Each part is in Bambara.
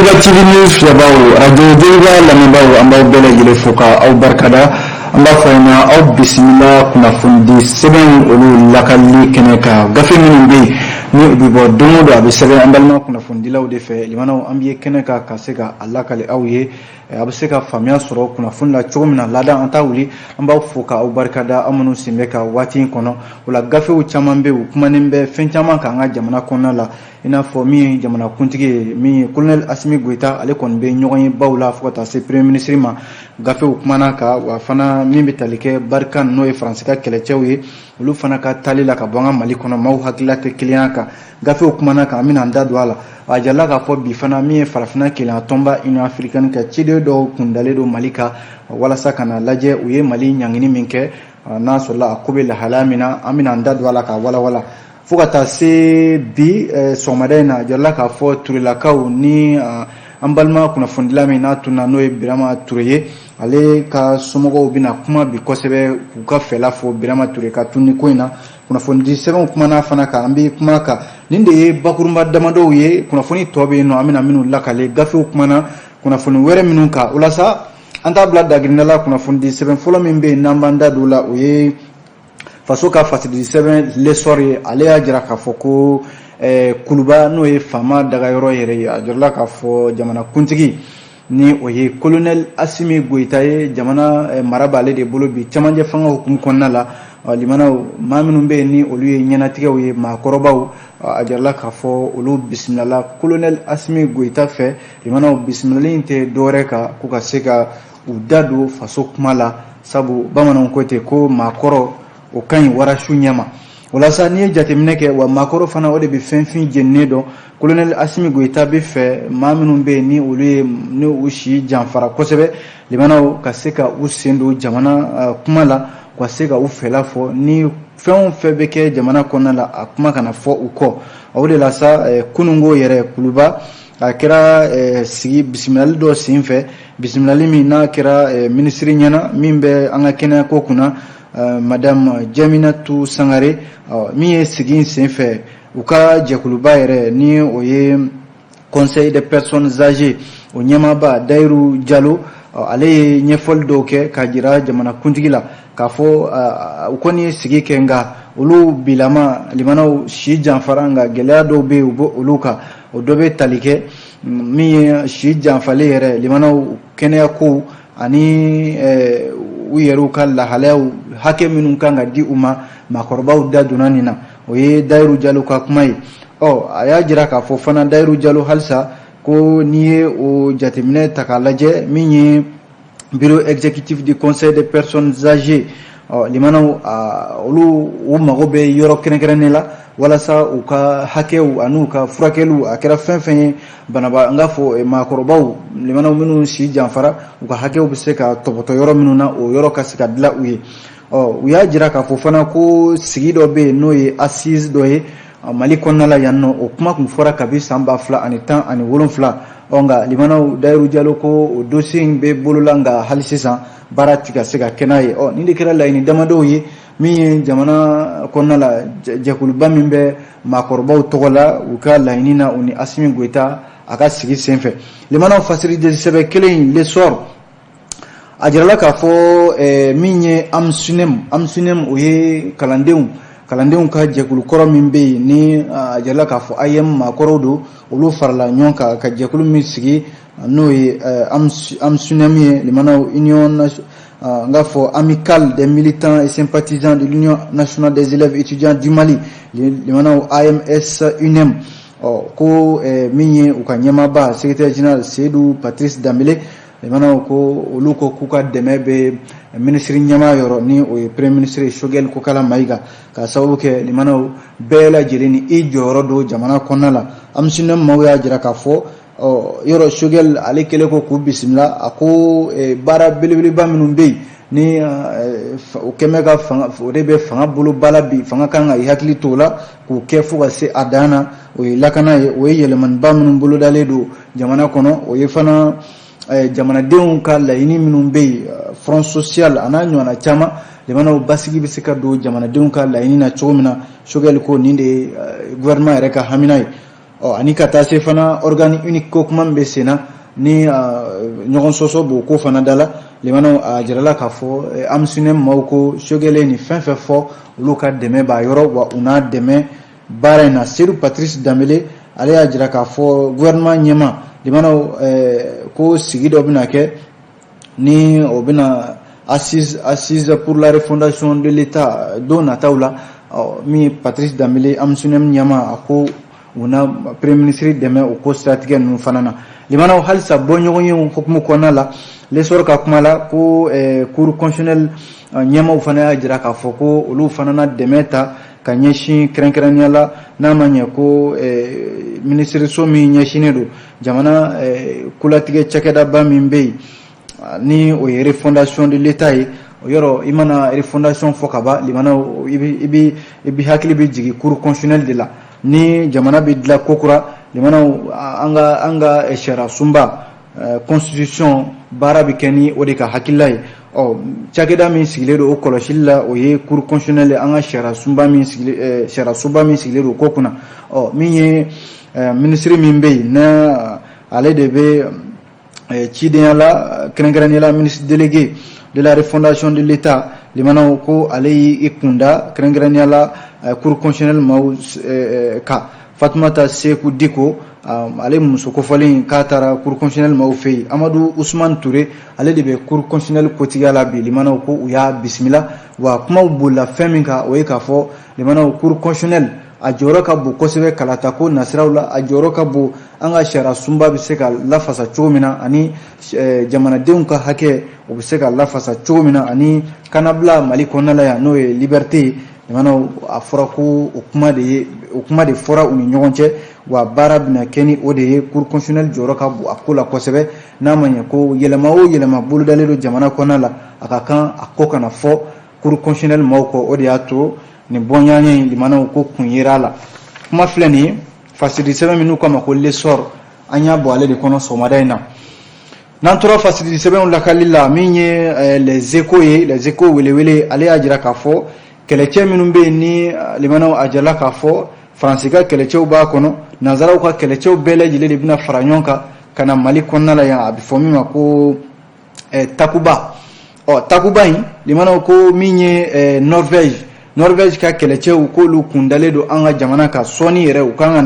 Deliga TV News yabaw radio Deliga lamibaw ambaw bela jile foka au barkada amba fayna au bismillah kuna fundi seben olu lakali keneka gafe minimbe ni ubibo domodo abe seben ambalma kuna fundi lawde fe limana ambiye keneka kaseka alakali awye abseka famia soro kuna funla chomina lada antawuli amba foka au barkada amunu simeka wati kono wala gafe u chamambe u kumanembe fenchama kanga jamana konna la ina fo mi jamana kuntigi mi colonel Assimi Goïta ale kon be ñogoy bawla fota se premier ministre ma gafe u kumana ka wa fana mi bitalike barkan no e france ka kele cewye lu fana ka talila ka bonga mali kono maw hakilate client ka gafe u kumana ka amina ndadu ala ajalla ka fo bi fana mi farafina client tomba union africaine ka chide do kundale do malika wala sakana laje uye mali nyangini minke na sola akube la halamina amina ndadu ala ka wala fukata se bi somadena jalla ka fo turila kaw ni ambalma kuna fundila mina tuna noe birama tureye ale ka somogo bina kuma bi kosebe ka fela fo birama ture ka tunni koina kuna fondi seben kuma na fana ka ambi kuma ka ninde bakurumba damado ye kuna foni tobe no amina minu lakale gafe kuma na kuna foni were minu ka ulasa anta blada grinala kuna fondi seben folo mimbe nambanda dula uye faso ka fatidi seben lesori ale ajira ka foko kuluba no ye fama daga yoro yere ajorla ka fo jamana kuntigi ni oye colonel Assimi Goïta ye jamana marabale de bolo bi chamanje fanga hukum konna la limana maminu be ni olu ye nyenatige oye makorobaw ajorla ka fo olu bismillah colonel Assimi Goïta fe limana bismillah inte doreka kuka seka udadu faso kumala sabu bamanon kote ko makoro o kan warashu nyama wala sa ni jatemine ke wa makoro fana ode be fenfin jennedo colonel Assimi Goïta be fe maminu be ni olu ni ushi janfara kosebe limana ka seka usendo jamana kumala kwa seka ufela fo ni fen febe ke jamana konala akuma kana fo uko awde la sa kunungo yere kuluba akira sigi bismillah do sinfe bismillah mi na kira ministri nyana mimbe anga kena ko kuna madame Jaminatou Sangare mi sigin senfe uka jekuluba yere ni oye conseil des personnes âgées o nyamaba Dairu Diallo ale nyefol doke kajira jamana kuntigila kafo ukoni sigi kenga ulu bilama limana shi janfaranga gelado be uluka odobe talike mi shi janfale yere limana kenya ko ani uyeru kala halaw hake minun kanga di uma makorbaw da dunanina oye Dairu Diallo ka kumai aya jira ka fo fana Dairu Diallo halsa ko niye o jatemine takalaje minye bureau exécutif du conseil des personnes âgées limana olu magobe yoro kenekerenela wala sa uka hakeu anuka furakelu akira fenfen banaba ngafo makorobaw limana minu si janfara uka hakeu biseka topoto yoro minuna o yoro kasika dla uye uya jira ka fofana ko sigido be noye assise doye mali konnala yanno o kuma kun fora kabisa amba fla ani tan ani wolon fla onga limana Dairu Diallo ko dossier be bolulanga halisisan baratika sega kenaye nindi kira la ini damado yi mi jamana konnala jakulu bamimbe makorbaw togola uka la inina uni Assimi Goïta aka sigi senfe limana fasiri de sebe kelen le sor ajirala ka fo minye amsunem oye kalandeun ka jekulu koro mimbe ni ajirala ka fo ayem makorodo olu farla nyonka ka jekulu mi sigi no amsunem limana union ngafo amical des militants et sympathisants de l'Union nationale des élèves étudiants du Mali limana AMS UNEM ko minye ukanyama ba secrétaire général Seydou Patrice Dambélé limana ko oluko kuka demebe ministre nyama yoro ni o premier ministre Choguel ko kala maiga ka sababu ke limana bela jeleni ijoro do jamana konala amsunem mawya jira ka fo yoro Choguel ale kele ko ku bismillah ako bara belebele ba minun be ni o kemega fanga rebe fanga bulu balabi fanga kanga ihakli tola ku kefu ga se adana o lakana o yeleman ba minun bulu daledo jamana kono o yefana jamana deun ka la ini minun be front social ananyo na chama limana basigi bisika do jamana deun ka la ini na chomina Choguel ko ninde gouvernement reka haminai ani ka taa se fana organe unique ko kuma bɛ sen na ni ɲɔgɔn sɔsɔ b'o ko fana da la limanaw a jirala k'a fɔ AMSUNEM maaw ko Sogɛlɛ ni fɛn fɛn fɔ olu ka dɛmɛ b'a yɔrɔ wa u n'a dɛmɛ baara in na. Seydou Patrice Dembele ale y'a jira k'a fɔ gouvernement ɲɛma limanaw ko sigi dɔ bɛna kɛ ni o bɛna assise pour la refondation de l'État don nataw la min Patrice Dembele AMSUNEM ɲɛma a ko u na premier ministre dɛmɛ o ko siratigɛ ninnu fana na limanaw halisa bɔɲɔgɔn ye hukumu kɔnɔna la lesɔrɔ ka kuma la ko cour constitutionnel ɲɛmaw fana y'a jira k'a fɔ ko olu fana na dɛmɛ ta ka ɲɛsin kɛrɛnkɛrɛnnenya la n'a ma ɲɛ ko ministeriso min ɲɛsinnen don jamana kulatigɛ cakɛdaba min bɛ yen ni o ye refondation de l'État ye o yɔrɔ i mana refondation fɔ ka ban limanaw i bi hakili bɛ jigin cour constitutionnel de la ni jamana bɛ dilan ko kura limanaw an ka sariya sunba constitution baara bɛ kɛ ni o de ka hakilila ye cakɛda min sigilen don o kɔlɔsili la o ye cour constitutionnel an ka sariya sunba min sigilen don ko kunna min ye ministre min bɛ yen na ale de bɛ cidenya la kɛrɛnkɛrɛnnenya la ministre délégué de la refondation de l'État limanaw ko ale y'i kunda kɛrɛnkɛrɛnnenya la cour constitutionnel maaw ka Fatumata Seku Diko ale muso kofɔlen k'a taara cour constitutionnel maaw fɛ yen Amadu Usman Ture ale de bɛ cour constitutionnel kotigiya la bi limanaw ko u y'a bisimila wa kumaw bolila fɛn min kan o ye k'a fɔ limanaw cour constitutionnel a jɔyɔrɔ ka bon kosɛbɛ kalatako nasiraw la a jɔyɔrɔ ka bon an ka sariya sunba bɛ se ka lafasa cogo min na ani jamanadenw ka hakɛ o bɛ se ka lafasa cogo min na ani kanabila Mali kɔnɔna la yan n'o ye liberté limanaw a fɔra ko o kuma de fɔra u ni ɲɔgɔn cɛ wa baara bɛna kɛ ni o de ye cour constitutionnel jɔyɔrɔ ka bon a ko la kosɛbɛ n'a ma ɲɛ ko yɛlɛma o yɛlɛma bolodalen don jamana kɔnɔna la a ka kan a ko kana fɔ cour constitutionnel maaw kɔ o de y'a to ni bɔɲɔgɔnya in limanaw ko kun yera la kuma filɛ nin ye fasidi sɛbɛn minnu kama ko l'essor an y'a bɔ ale de kɔnɔ sɔgɔmada in na n'an tora fasidi sɛbɛnw lakali la min ye les échos ye les échos welewele ale y'a jira k'a fɔ kɛlɛcɛ minnu bɛ yen ni limanaw a jala k'a fɔ faransi ka kɛlɛcɛw b'a kɔnɔ nanzaraw ka kɛlɛcɛw bɛɛ lajɛlen de bɛna fara ɲɔgɔn kan ka na Mali kɔnɔna la yan a bɛ fɔ min ma ko takuba takuba in limanaw ko min ye Norvège ka kɛlɛcɛw k'olu kun dalen don an ka jamana ka sɔɔni yɛrɛ u kan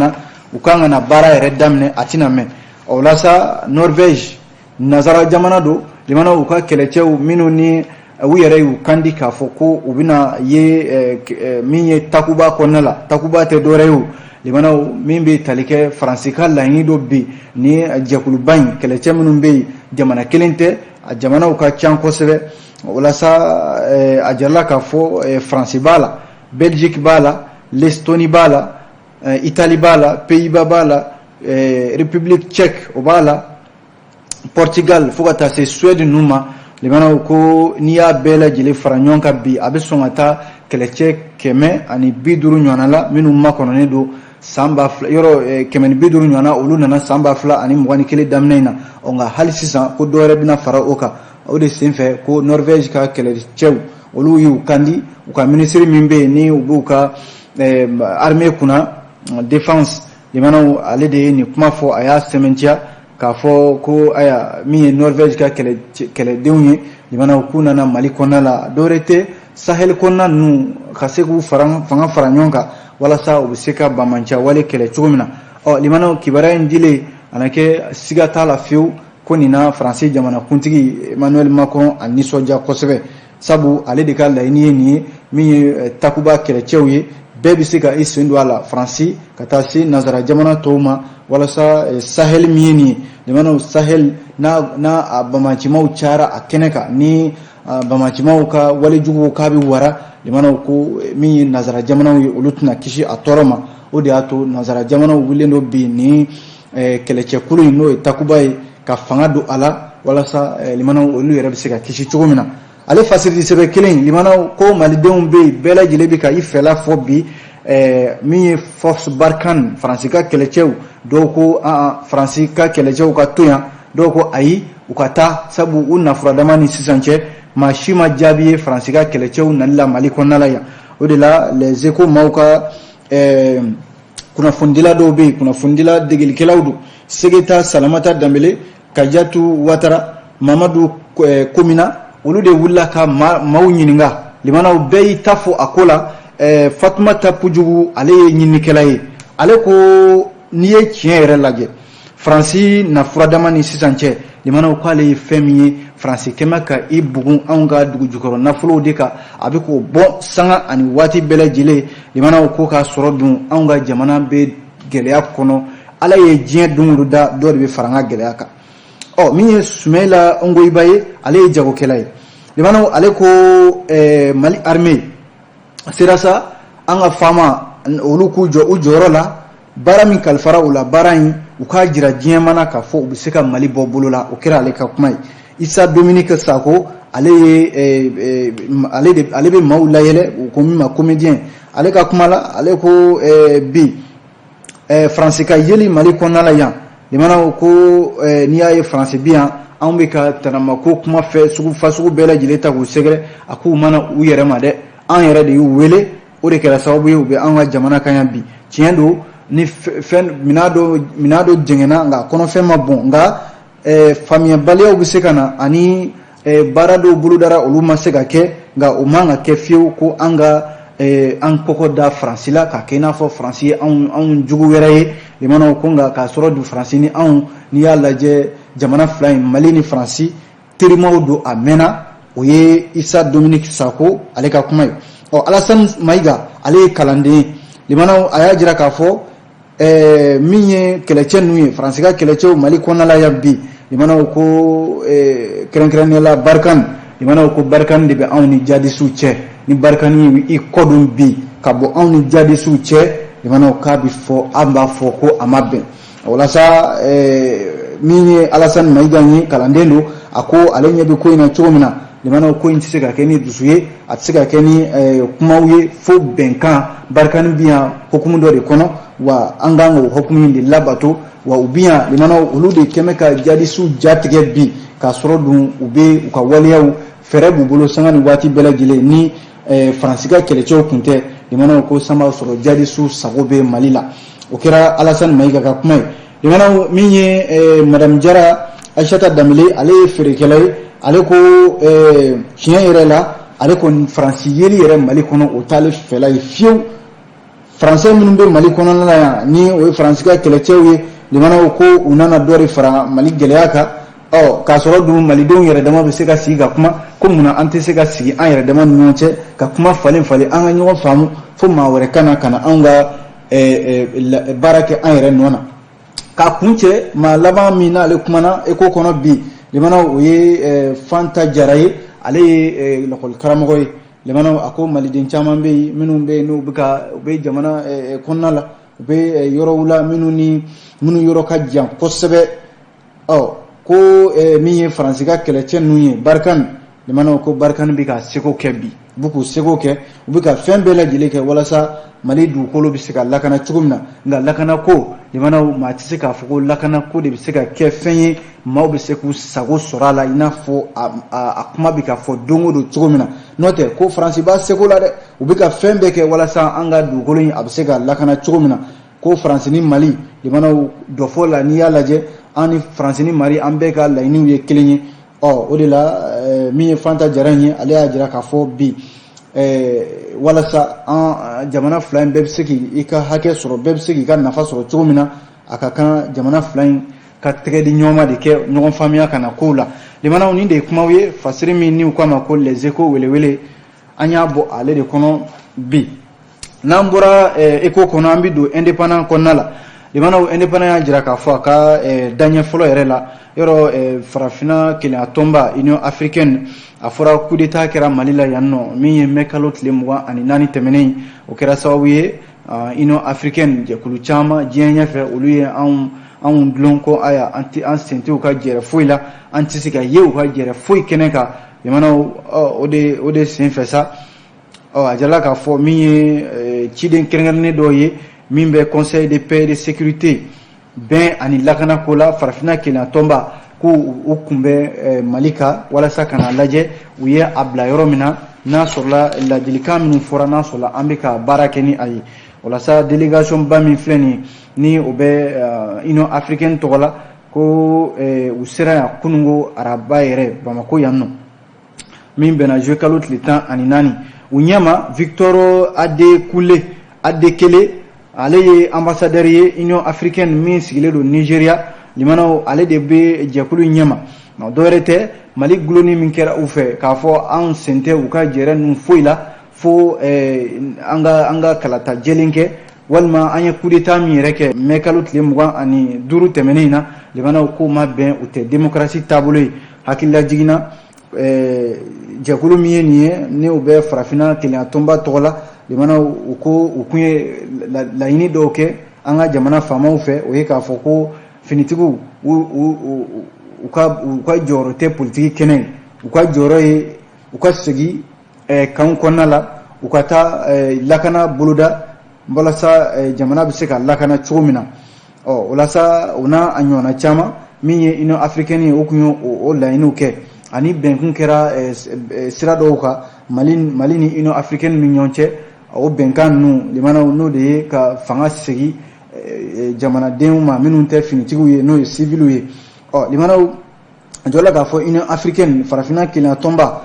ka na baara yɛrɛ daminɛ a tɛna mɛn o la sa Norvège nazara jamana don limanaw u ka kɛlɛcɛw minnu ni u yɛrɛ y'u kandi k'a fɔ ko u bɛna ye min ye takuba kɔnɔna la takuba tɛ dɔwɛrɛ ye o limanaw min bɛ tali kɛ faransi ka laɲini dɔ bi ni jɛkuluba in kɛlɛcɛ minnu bɛ yen jamana kelen tɛ a jamanaw ka ca kosɛbɛ o la sa a jarala k'a fɔ faransi b'a la Belgique b'a la l'Estonie b'a la Italie b'a la Pays-Bas b'a la République tchèque o b'a la Portugal fo ka taa se Suède ninnu ma limanaw ko n'i y'a bɛɛ lajɛlen fara ɲɔgɔn kan bi a bɛ sɔn ka taa kɛlɛcɛ 150 ɲɔgɔnna la minnu makɔnɔnen don san 2000 yɔrɔ 150 ɲɔgɔnna olu nana san 2021 daminɛ in na nka hali sisan ko dɔwɛrɛ bɛna fara o kan o de senfɛ ko Norvège ka kɛlɛcɛw olu y'u kandi u ka ministre min bɛ yen ni u b'u ka armée kunna défense limanaw ale de ye nin kuma fɔ a y'a sɛmɛntiya k'a fɔ ko aya min ye Norvège ka kɛlɛdenw ye limanaw k'u nana Mali kɔnɔna la dɔwɛrɛ tɛ Sahel kɔnɔna ninnu ka se k'u fanga fara ɲɔgɔn kan walasa u bɛ se ka bamanciya wale kɛlɛ cogo min na limanaw kibaruya in dilen a na kɛ siga t'a la fiyewu ko nin na faransi jamanakuntigi Emmanuel Macron a nisɔndiya kosɛbɛ sabu ale de ka laɲini ye nin ye min ye takuba kɛlɛcɛw ye bɛɛ bɛ se ka i sen don a la faransi ka taa se nanzara jamana tɔw ma walasa Sahel min ye nin ye limanaw Sahel n'a a bamacimaw cayara a kɛnɛ kan ni bamacimaw ka walejuguw k'a bɛ wara limanaw ko min ye nanzara jamanaw ye olu tɛna kisi a tɔɔrɔ ma o de y'a to nanzara jamanaw wulilen don bi ni kɛlɛcɛkulu in n'o ye takuba ye ka fanga don a la walasa limanaw olu yɛrɛ bɛ se ka kisi cogo min na ale fasiridi sɛbɛn kelen limanaw ko malidenw bɛ yen bɛɛ lajɛlen bɛ ka i fɛla fɔ bi min ye force Barkhane faransi ka kɛlɛcɛw dɔw ko faransi ka kɛlɛcɛw ka to yan dɔw ko ayi u ka taa sabu u nafuradama ni sisan cɛ maa si ma jaabi ye faransi ka kɛlɛcɛw nali la Mali kɔnɔna la yan o de la les échos maaw ka kunnafondila dɔw bɛ yen kunnafondila degelikɛlaw don Segeta Salamata Dambele Kajatu Watara Mamadu Komina olu de wulila ka maaw ɲininka limanaw bɛɛ y'i ta fɔ a ko la Fatumata Pujugu ale ye ɲininikɛla ye ale ko n'i ye tiɲɛ yɛrɛ lajɛ Faransi nafuradama ni sisan cɛ limanaw k'ale ye fɛn min ye Faransi kɛmɛ ka i bugun anw ka dugu jukɔrɔ nafolow de kan a bɛ k'o bɔ sanga ani waati bɛɛ lajɛlen limanaw ko k'a sɔrɔ dun anw ka jamana bɛ gɛlɛya kɔnɔ ala ye diɲɛ don o da dɔ de bɛ fara an ka gɛlɛya kan min ye Sumaila Ongoyiba ye ale ye jagokɛla ye limanaw ale ko Mali armée sera sa an ka faama olu k'u jɔ u jɔyɔrɔ la baara min kalifara u la baara in u k'a jira diɲɛ mana k'a fɔ u bɛ se ka Mali bɔ bolo la o kɛra ale ka kuma ye Isa Dominique Sako ale bɛ maaw layɛlɛ u ko min ma comédien ale ka kuma la ale ko bi Faransi ka yeli Mali kɔnɔna la yan limanaw ko n'i y'a ye Faransi bi yan anw bɛ ka tanamako kuma fɛ sugu bɛɛ lajɛlen ta k'u sɛgɛrɛ a k'u mana u yɛrɛ ma dɛ an yɛrɛ de y'u wele o de kɛra sababu ye u bɛ an ka jamana kan yan bi tiɲɛ don ni mina dɔ jɛngɛna nka kɔnɔfɛn ma bɔn nka faamuyabaliyaw bɛ se ka na ani baara dɔw bolodara olu ma se ka kɛ nka o man ka kɛ fiyewu ko an kɔkɔ da Faransi la k'a kɛ i n'a fɔ Faransi ye anw jugu wɛrɛ ye limanaw ko nka k'a sɔrɔ du Faransi ni anw n'i y'a lajɛ jamana fila in Mali ni Faransi terimaw don a mɛnna o ye Isa Dominique Sako ale ka kuma ye Alassane Maïga ale ye kalanden ye limanaw a y'a jira k'a fɔ min ye kɛlɛcɛ ninnu ye Faransi ka kɛlɛcɛw Mali kɔnɔna la yan bi limanaw ko kɛrɛnkɛrɛnnenya la Barkhane limanaw ko Barkhane de bɛ anw ni jadisiw cɛ ni Barkhane i kɔdon bi ka bɔ anw ni jadisiw cɛ limanaw k'a bɛ fɔ an b'a fɔ ko a ma bɛn walasa min ye Alassane Maïga ye kalanden don a ko ale ɲɛ bɛ ko in na cogo min na limanaw ko in tɛ se ka kɛ ni dusu ye a tɛ se ka kɛ ni kumaw ye fo bɛnkan Barkhane bi yan hukumu dɔ de kɔnɔ wa an kan k'o hukumu in de labato wa u bi yan limanaw olu de kɛmɛ ka jadisiw jatigɛ bi k'a sɔrɔ dun u bɛ u ka waleyaw fɛɛrɛ b'u bolo sanga ni waati bɛɛ lajɛlen ni Faransi ka kɛlɛcɛw tun tɛ limanaw ko san b'a sɔrɔ jadisiw sago bɛ Mali la o kɛra Alassane Maïga ka kuma ye limanaw min ye Madame Jara Aïssata Dambele ale ye feerekɛla ye ale ko tiɲɛ yɛrɛ la ale kɔni Faransi yeli yɛrɛ Mali kɔnɔ o t'ale fɛla ye fiyewu Faransɛ minnu bɛ Mali kɔnɔna la yan ni o ye Faransi ka kɛlɛcɛw ye limanaw ko u nana dɔ de fara Mali gɛlɛya kan k'a sɔrɔ dun malidenw yɛrɛ dama bɛ se ka sigi ka kuma ko munna an tɛ se ka sigi an yɛrɛ dama ni ɲɔgɔn cɛ ka kuma falen an ka ɲɔgɔn faamu fo maa wɛrɛ ka na anw ka baara kɛ an yɛrɛ nɔ na k'a kun cɛ maa laban min n'ale kumana ECHO kɔnɔ bi limanaw o ye Fanta Jara ye ale ye lakɔli karamɔgɔ ye limanaw a ko maliden caman bɛ yen minnu bɛ yen n'u bɛ jamana kɔnɔna la u bɛ yɔrɔw la minnu yɔrɔ ka jan kosɛbɛ ko min ye Faransi ka kɛlɛcɛ ninnu ye Barkhane limanaw ko Barkhane bɛ ka seko kɛ bi u bɛ k'u seko kɛ u bɛ ka fɛn bɛɛ lajɛlen kɛ walasa Mali dugukolo bɛ se ka lakana cogo min na nka lakana ko limanaw maa tɛ se k'a fɔ ko lakana ko de bɛ se ka kɛ fɛn ye maaw bɛ se k'u sago sɔrɔ a la i n'a fɔ a kuma bɛ ka fɔ don o don cogo min na n'o tɛ ko Faransi b'a seko la dɛ u bɛ ka fɛn bɛɛ kɛ walasa an ka dugukolo in a bɛ se ka lakana cogo min na ko Faransi ni Mali limanaw dɔ fɔ la n'i y'a lajɛ an ni Faransi ni Mali an bɛɛ ka laɲiniw ye kelen ye o de la min ye Fanta Jara ye ale y'a jira k'a fɔ bi walasa an jamana fila in bɛɛ bɛ se k'i ka hakɛ sɔrɔ bɛɛ bɛ se k'i ka nafa sɔrɔ cogo min na a ka kan jamana fila in ka tɛgɛ di ɲɔgɔn ma de kɛ ɲɔgɔn faamuya ka na kow la limanaw nin de ye kumaw ye fasiri min ni u k'a ma ko les échos welewele an y'a bɔ ale de kɔnɔ bi n'an bɔra ECHO kɔnɔ an bɛ don indépendant kɔnɔna la limanaw indépendant y'a jira k'a fɔ a ka daɲɛ fɔlɔ yɛrɛ la yɔrɔ farafinna kelenya tɔnba Union africaine a fɔra coup d'état kɛra Mali la yan nɔ min ye mai kalo tile 24 tɛmɛnen o kɛra sababu ye Union africaine jɛkulu caman diɲɛ ɲɛfɛ olu ye anw dulon ko aya an sen tɛ u ka jɛrɛ foyi la an tɛ se ka ye u ka jɛrɛ foyi kɛnɛ kan limanaw o de sen fɛ sa a jala k'a fɔ min ye ciden kɛrɛnkɛrɛnnen dɔ ye min bɛ conseil de paix et de sécurité bɛn ani lakana ko la farafinna kelenya tɔnba ko u kun bɛ Mali kan walasa ka na lajɛ u ye a bila yɔrɔ min na n'a sɔrɔla ladilikan minnu fɔra n'a sɔrɔla an bɛ ka baara kɛ ni a ye wala sa délégation ba min filɛ ni o bɛ union africaine tɔgɔ la ko u sera yan kunungo araba yɛrɛ Bamako yan nɔ min bɛnna juillet kalo tile 14 u ɲɛma Victor Adekele ale ye ambassadeur ye union africaine min sigilen don Nigeria limanaw ale de bɛ jɛkulu ɲɛma dɔwɛrɛ tɛ Mali guloni min kɛra u fɛ k'a fɔ an sen tɛ u ka jɛrɛ ninnu foyi la fo an ka kalata jɛlen kɛ walima an ye coup d'état min yɛrɛ kɛ mai kalo tile 25 tɛmɛnen in na limanaw ko ma bɛn u tɛ démocratie taabolo ye hakilila jiginna jɛkulu min ye nin ye ni u bɛ farafina kelenya tɔnba tɔgɔ la limanaw u ko u kun ye laɲini dɔw kɛ an ka jamana faamaw fɛ o ye k'a fɔ ko finitigiw u ka jɔyɔrɔ tɛ politiki kɛnɛ u ka jɔyɔrɔ ye u ka segi kan kɔnɔna la u ka taa lakana boloda walasa jamana bɛ se ka lakana cogo min na walasa u n'a a ɲɔgɔnna caman min ye union africaine ye o kun ye o laɲiniw kɛ ani bɛnkun kɛra sira dɔw kan Mali ni union africaine ni ɲɔgɔn cɛ o bɛnkan ninnu limanaw n'o de ye ka fanga segi jamanadenw ma minnu tɛ finitigiw ye n'o ye civiliw ye limanaw a jɔla k'a fɔ union africaine farafina kelenya tɔnba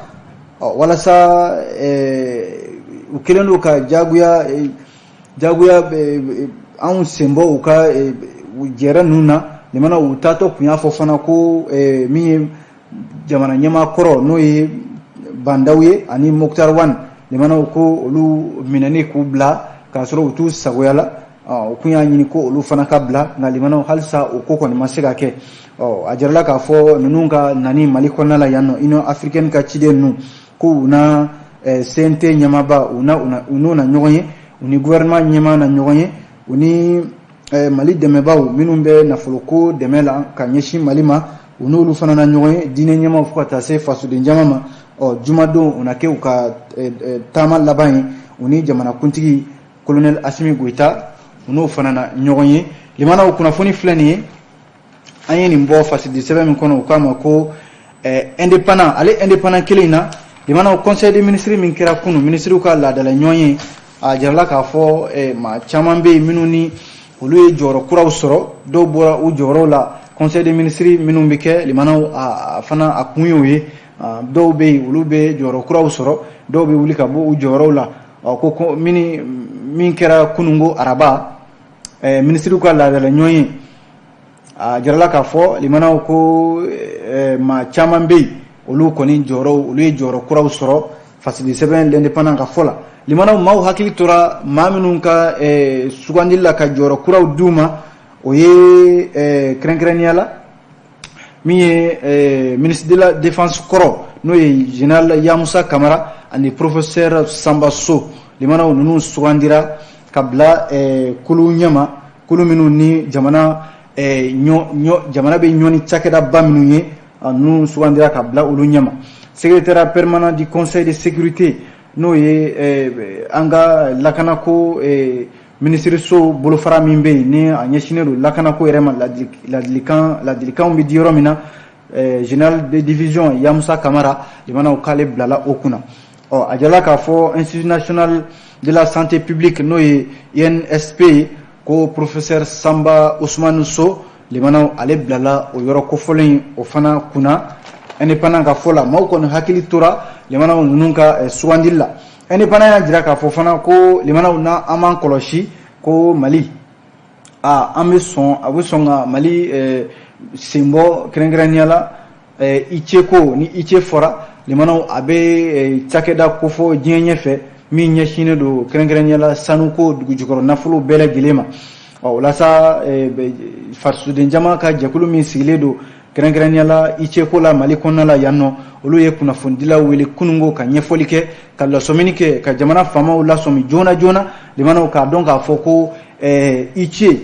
walasa u kɛlen don ka jagoya anw senbɔ u ka jɛrɛ ninnu na limanaw u taatɔ kun y'a fɔ fana ko min ye jamana ɲɛmaa kɔrɔ n'o ye Bandaw ye ani Moktar Wan limanaw ko olu minɛni k'u bila k'a sɔrɔ u t'u sagoya la o kun y'a ɲini ko olu fana ka bila nka limanaw halisa o ko kɔni ma se ka kɛ a jarala k'a fɔ ninnu ka nani Mali kɔnɔna la yan nɔ union africaine ka ciden ninnu ko u na CNT ɲɛmaaba u n'o na ɲɔgɔn ye u ni gouvernement ɲɛmaa na ɲɔgɔn ye u ni Mali dɛmɛbaaw minnu bɛ nafoloko dɛmɛ la ka ɲɛsin Mali ma u n'olu fana na ɲɔgɔn ye diinɛ ɲɛmaaw fo ka taa se fasoden jama ma jumadon u na kɛ u ka taama laban ye u ni jamanakuntigi colonel Assimi Goïta u n'o fana na ɲɔgɔn ye limanaw kunnafoni filɛ nin ye an ye nin bɔ fasidi sɛbɛn min kɔnɔ u k'a ma ko indépendant ale indépendant kelen in na limanaw conseil des ministres min kɛra kunu ministres ka laadala ɲɔgɔn ye a jarala k'a fɔ maa caman bɛ yen minnu ni olu ye jɔyɔrɔ kuraw sɔrɔ dɔw bɔra u jɔyɔrɔw la conseil des ministres minnu bɛ kɛ limanaw fana a kun y'o ye dɔw bɛ yen olu bɛ jɔyɔrɔ kuraw sɔrɔ dɔw bɛ wuli ka bɔ u jɔyɔrɔw la ko min kɛra kunungo araba ministres ka laadala ɲɔgɔn ye a jarala k'a fɔ limanaw ko maa caman bɛ yen olu kɔni olu ye jɔyɔrɔ kuraw sɔrɔ fasidi sɛbɛn l'indépendant ka fɔ la limanaw maaw hakili tora maa minnu ka sugandili la ka jɔyɔrɔ kuraw d'u ma o ye kɛrɛnkɛrɛnnenya la min ye ministre de la défense kɔrɔ n'o ye général Yamusa Kamara ani professeur Samba So limanaw ninnu sugandira ka bila kulu ɲɛma kulu minnu ni jamana bɛ ɲɔni cakɛda ba minnu ye ninnu sugandira ka bila olu ɲɛma secrétaire permanent du conseil de sécurité n'o ye an ka lakanako ministre so bolofara min bɛ yen ni a ɲɛsinnen don lakanako yɛrɛ ma ladilikanw bɛ di yɔrɔ min na général de division Yamusa Kamara limanaw k'ale bilala o kunna a jarala k'a fɔ institut national de la santé publique n'o ye INSP ko professeur Samba Ousmane So limanaw ale bilala o yɔrɔ kofɔlen o fana kunna indépendant ka fɔ la maaw kɔni hakili tora limanaw ninnu ka sugandili la indépendant y'a jira k'a fɔ fana ko limanaw na an b'an kɔlɔsi ko Mali a bɛ sɔn ka Mali senbɔ kɛrɛnkɛrɛnnenya la IC ko ni IC fɔra limanaw a bɛ cakɛda kofɔ diɲɛ ɲɛfɛ min ɲɛsinnen don kɛrɛnkɛrɛnnenya la sanuko dugujukɔrɔ nafolo bɛɛ lajɛlen ma walasa fasoden jama ka jɛkulu min sigilen don kɛrɛnkɛrɛnnenya la IC ko la Mali kɔnɔna la yan nɔ olu ye kunnafonidilaw wele kunungo ka ɲɛfɔli kɛ ka lasɔmini kɛ ka jamana faamaw lasɔmi joona joona limanaw k'a dɔn k'a fɔ ko IC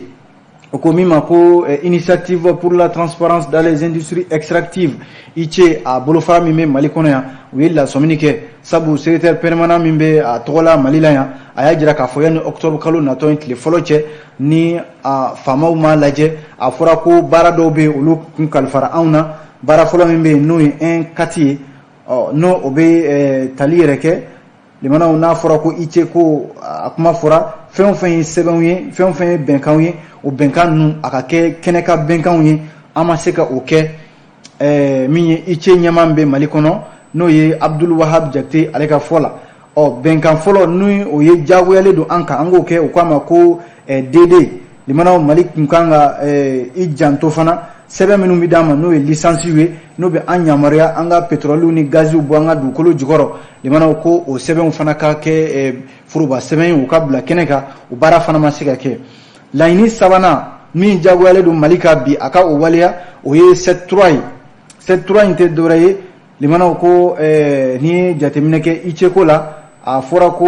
o ko min ma ko initiative pour la transparence dans les industries extractives IC a bolofara min bɛ Mali kɔnɔ yan u ye lasɔmini kɛ sabu secrétaire permanent min bɛ a tɔgɔ la Mali la yan a y'a jira k'a fɔ yanni octobre kalo natɔ in tile fɔlɔ cɛ ni a faamaw m'a lajɛ a fɔra ko baara dɔw bɛ yen olu kun kalifara anw na baara fɔlɔ min bɛ yen n'o ye 1-4 ye n'o o bɛ tali yɛrɛ kɛ limanaw n'a fɔra ko IC ko a kuma fɔra fɛn o fɛn ye sɛbɛnw ye fɛn o fɛn ye bɛnkanw ye o bɛnkan ninnu a ka kɛ kɛnɛka bɛnkanw ye an ma se ka o kɛ min ye IC ɲɛmaa bɛ Mali kɔnɔ n'o ye Abdul Wahab Jakite ale ka fɔ la bɛnkan fɔlɔ ni o ye jagoyalen don an kan an k'o kɛ o k'a ma ko DD limanaw Mali kun kan ka i janto fana sɛbɛn minnu bɛ d'an ma n'o ye licence ye n'o bɛ an yamaruya an ka pétrole ni gaziw bɔ an ka dugukolo jukɔrɔ limanaw ko o sɛbɛnw fana ka kɛ foroba sɛbɛn ye u ka bila kɛnɛ kan o baara fana ma se ka kɛ laɲini sabanan min jagoyalen don Mali ka bi a ka o waleya o ye 7-3 ye 7-3 in tɛ dɔwɛrɛ ye limanaw ko ni ye jateminɛ kɛ IC ko la a fɔra ko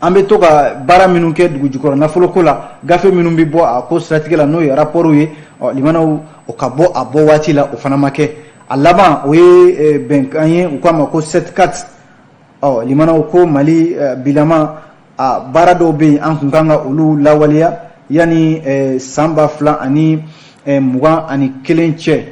an bɛ to ka baara minnu kɛ dugu jukɔrɔ nafolo ko la gafe minnu bɛ bɔ a ko siratigɛ la n'o ye rapport ye limanaw o ka bɔ a bɔ waati la o fana ma kɛ a laban o ye bɛnkan ye u k'a ma ko 7-4 limanaw ko Mali bilama a baara dɔw bɛ yen an kun kan ka olu lawaleya yanni san 2021 cɛ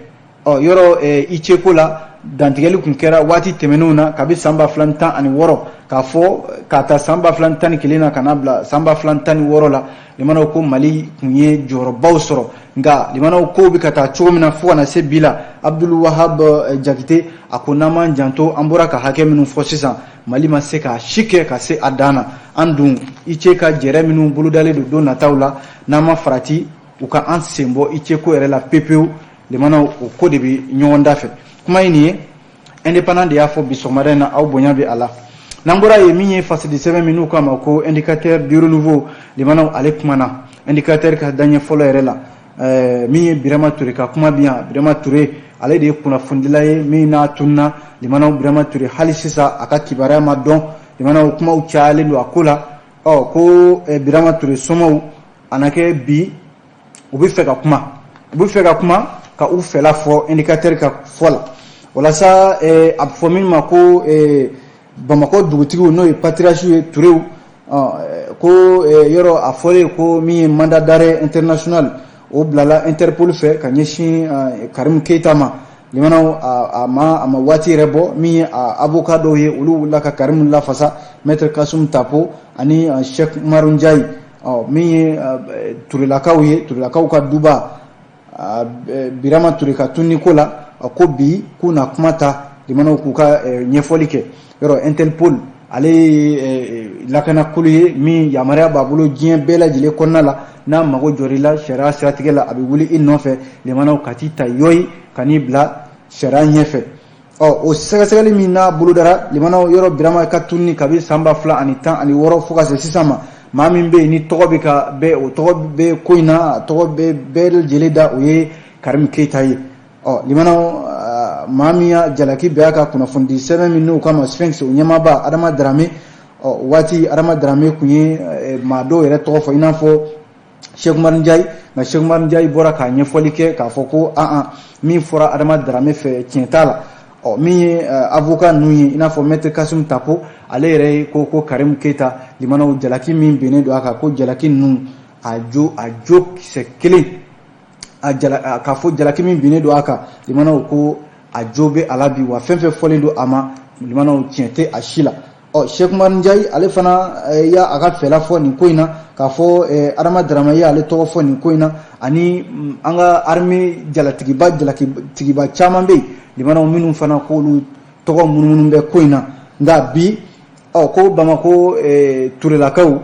yɔrɔ IC ko la dantigɛli kun kɛra waati tɛmɛnenw na kabi san 2016 k'a fɔ ka taa san 2011 na ka na bila san 2016 la limanaw ko Mali kun ye jɔyɔrɔbaw sɔrɔ nka limanaw ko bɛ ka taa cogo min na fo kana se bi la Abdul Wahab Jakite a ko n'an m'an janto an bɔra ka hakɛ minnu fɔ sisan Mali ma se ka si kɛ ka se a dan na an dun IC ka jɛrɛ minnu bolodalen don don nataw la n'an ma farati u ka an sen bɔ IC ko yɛrɛ la pepewu limanaw o ko de bɛ ɲɔgɔn da fɛ kuma in ye indépendant de y'a fɔ bi sɔgɔmada in na aw bonya bɛ a la n'an bɔra ye min ye fasidi sɛbɛn minnu k'a ma ko indicateur du renouveau limanaw ale kumana indicateur ka daɲɛ fɔlɔ yɛrɛ la min ye Birama Ture ka kuma bi yan Birama Ture ale de ye kunnafondila ye min n'a tununa limanaw Birama Ture hali sisan a ka kibaruya ma dɔn limanaw kumaw cayalen don a ko la ko Birama Ture somɔw a na kɛ bi u bɛ fɛ ka kuma ka u fɛla fɔ indicateur ka fɔ la walasa a bɛ fɔ min ma ko Bamakɔ dugutigiw n'o ye patriarche ye Turew ko yɔrɔ a fɔlen ko min ye mandat d'arrêt international o bilala Interpol fɛ ka ɲɛsin Karim Keita ma limanaw a ma waati yɛrɛ bɔ min ye avocat dɔw ye olu wulila ka Karim lafasa maître Kasum Tapo ani Cheikh Umaru Ndiaye min ye Turelakaw ye Turelakaw ka duba Birama Ture ka tunni ko la ko bi k'u na kuma ta limanaw k'u ka ɲɛfɔli kɛ yɔrɔ Interpol ale ye lakanakolo ye min yamaruya b'a bolo diɲɛ bɛɛ lajɛlen kɔnɔna la n'a mago jɔr'i la sariya siratigɛ la a bɛ wuli i nɔfɛ limanaw ka t'i ta yɔyi ka n'i bila sariya ɲɛfɛ o sɛgɛsɛgɛli min n'a bolodara limanaw yɔrɔ Birama ka tunni kabi san 2016 fo ka se sisan ma maa min bɛ yen ni tɔgɔ bɛ ka bɛɛ o tɔgɔ bɛ ko in na tɔgɔ bɛ bɛɛ lajɛlen da o ye Karim Keita ye limanaw maa min ya jalaki bɛɛ y'a ka kunnafoni sɛbɛn min n'o kama Sphinx o ɲɛmaaba Adama Darame waati Adama Darame kun ye maa dɔw yɛrɛ tɔgɔ fɔ i n'a fɔ Cheikh Umaru Ndiaye nka Cheikh Umaru Ndiaye bɔra k'a ɲɛfɔli kɛ k'a fɔ ko min fɔra Adama Darame fɛ tiɲɛ t'a la min ye avocat ninnu ye i n'a fɔ maître Kasum Tapo ale yɛrɛ ye ko Karim Keita limanaw jalaki min bennen don a kan ko jalaki ninnu a jo kisɛ kelen k'a fɔ jalaki min bennen don a kan limanaw ko a jo bɛ a la bi wa fɛn fɛn fɔlen don a ma limanaw tiɲɛ tɛ a si la Cheikh Umaru Ndiaye ale fana y'a a ka fɛla fɔ nin ko in na k'a fɔ Adama Darame ye ale tɔgɔ fɔ nin ko in na ani an ka armée jalatigiba caman bɛ yen limanaw minnu fana k'olu tɔgɔ munumunu bɛ ko in na nka bi ko Bamakɔ Turelakaw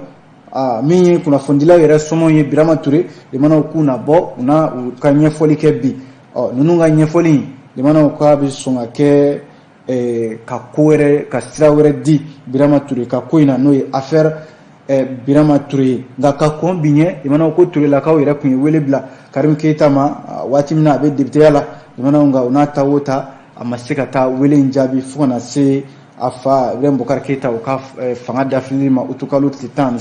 min ye kunnafonidilaw yɛrɛ somɔw ye Birama Ture limanaw k'u na bɔ u ka ɲɛfɔli kɛ bi ninnu ka ɲɛfɔli limanaw k'a bɛ sɔn ka kɛ ka ko wɛrɛ ka sira wɛrɛ di Birama Ture ka ko in na n'o ye affaire Birama Ture ye nka ka kɔn bi ɲɛ limanaw ko Turelakaw yɛrɛ kun ye wele bila Karim Keita ma waati min na a bɛ députéya la limanaw nka u n'a ta o ta a ma se ka taa wele in jaabi fo kana se a fa Ibrahim Bokar Keita u ka fanga dafili ma utu kalo 18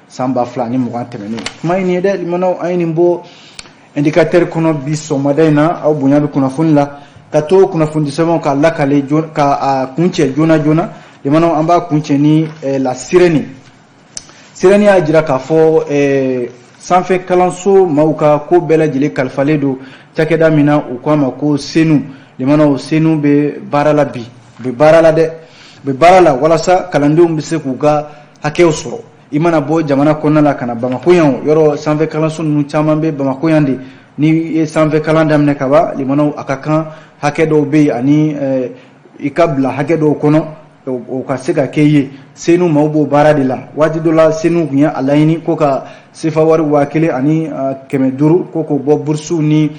san 2020 tɛmɛnen kuma in ye dɛ limanaw an ye nin bɔ indicateur kɔnɔ bi sɔgɔmada in na aw bonya bɛ kunnafoni la ka to kunnafoni sɛbɛnw ka lakale ka kuncɛ joona limanaw an b'a kuncɛ ni la sirɛni y'a jira k'a fɔ sanfɛ kalanso maaw ka ko bɛɛ lajɛlen kalifalen don cakɛda min na u k'a ma ko senu limanaw senu bɛ baara la bi u bɛ baara la walasa kalandenw bɛ se k'u ka hakɛw sɔrɔ i mana bɔ jamana kɔnɔna la kana Bamako yan yɔrɔ sanfɛ kalanso ninnu caman bɛ Bamako yan de ni ye sanfɛ kalan daminɛ ka ban limanaw a ka kan hakɛ dɔw bɛ yen ani i ka bila hakɛ dɔw kɔnɔ o ka se ka kɛ ye senu maaw b'o baara de la waati dɔ la senu tun ye a laɲini ko ka sefa wari 1000 ani 500 ko k'o bɔ burusiw ni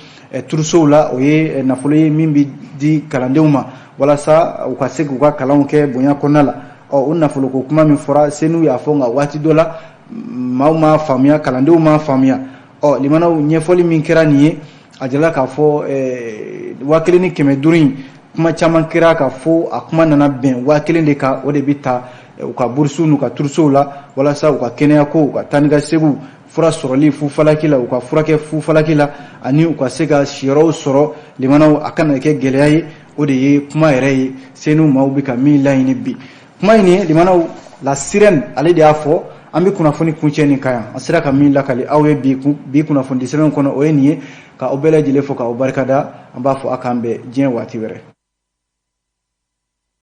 turusow la o ye nafolo ye min bɛ di kalandenw ma walasa u ka se k'u ka kalanw kɛ bonya kɔnɔna la o nafolo ko kuma min fɔra senu y'a fɔ nka waati dɔ la maaw ma faamuya kalandenw ma faamuya limanaw ɲɛfɔli min kɛra nin ye a jala k'a fɔ 1500 in kuma caman kɛra ka fɔ a kuma nana bɛn 1000 de kan o de bɛ ta u ka burusiw n'u ka turusow la walasa u ka kɛnɛya ko u ka taa ni ka segu fura sɔrɔli fufalaki la u ka furakɛ fufalaki la ani u ka se ka siyɔrɔw sɔrɔ limanaw a kana kɛ gɛlɛya ye o de ye kuma yɛrɛ ye senu maaw bɛ ka min laɲini bi kuma in ye limanaw la sirène ale de y'a fɔ an bɛ kunnafoni kuncɛ nin kan yan an sera ka min lakali aw ye bi kunnafoni di sɛbɛn kɔnɔ o ye nin ye ka aw bɛɛ lajɛlen fo k'aw barikada an b'a fɔ a k'an bɛn diɲɛ waati wɛrɛ